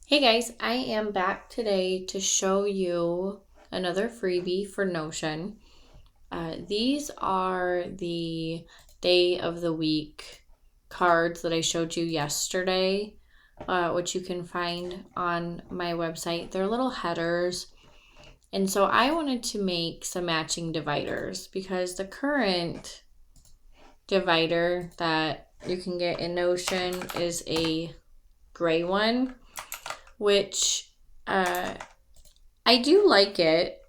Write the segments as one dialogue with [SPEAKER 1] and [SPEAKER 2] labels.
[SPEAKER 1] Hey guys, I am back today to show you another freebie for Notion. These are the day of the week cards that I showed you yesterday, which you can find on my website. They're little headers. And so I wanted to make some matching dividers because the current divider that you can get in Notion is a gray one, which I do like it.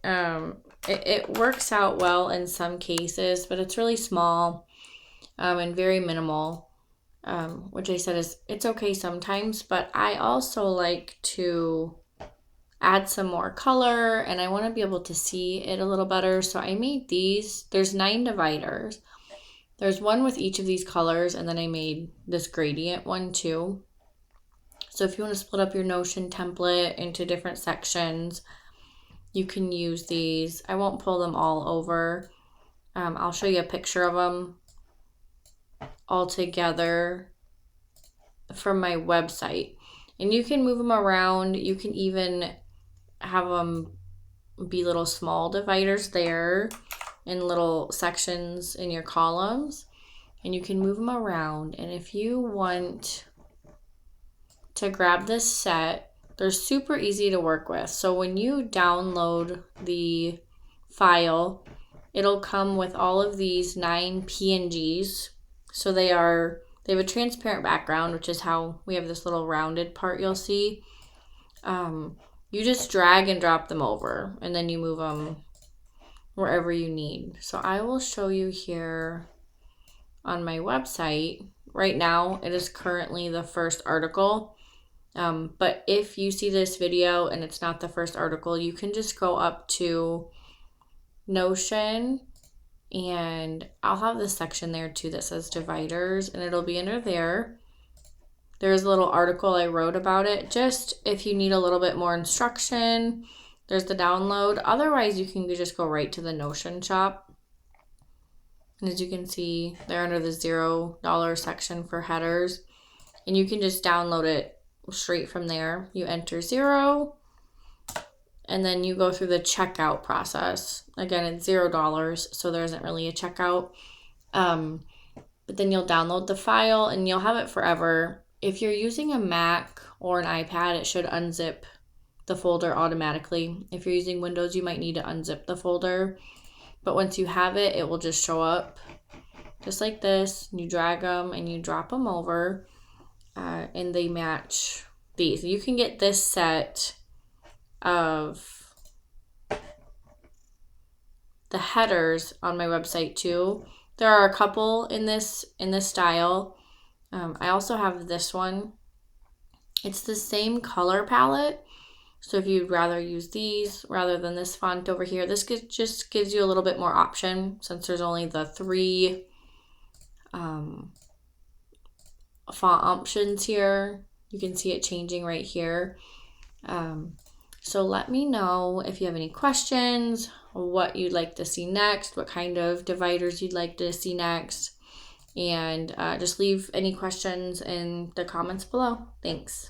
[SPEAKER 1] It works out well in some cases, but it's really small and very minimal, which I said is it's okay sometimes, but I also like to add some more color and I want to be able to see it a little better. So I made these. There's 9 dividers. There's one with each of these colors, and then I made this gradient one too. So if you want to split up your Notion template into different sections, you can use these. I won't pull them all over. I'll show you a picture of them all together from my website. And you can move them around. You can even have them be little small dividers there in little sections in your columns. And you can move them around. And if you want to grab this set, they're super easy to work with. So when you download the file, it'll come with all of these 9 PNGs. So they have a transparent background, which is how we have this little rounded part you'll see. You just drag and drop them over, and then you move them wherever you need. So I will show you here on my website. Right now, it is currently the first article. But if you see this video and it's not the first article, you can just go up to Notion, and I'll have this section there too that says dividers, and it'll be under there. There's a little article I wrote about it, just if you need a little bit more instruction. There's the download. Otherwise, you can just go right to the Notion shop. And as you can see, they're under the $0 section for headers, and you can just download it straight from there. You enter 0, and then you go through the checkout process. Again, it's $0, so there isn't really a checkout. But then you'll download the file and you'll have it forever. If you're using a Mac or an iPad, it should unzip the folder automatically. If you're using Windows, you might need to unzip the folder. But once you have it, it will just show up just like this. You drag them and you drop them over. And they match these. You can get this set of the headers on my website too. There are a couple in this style. I also have this one. It's the same color palette. So if you'd rather use these rather than this font over here, this just gives you a little bit more option since there's only the 3 font options here. You can see it changing right here. So let me know if you have any questions, what you'd like to see next, what kind of dividers you'd like to see next, and just leave any questions in the comments below. Thanks.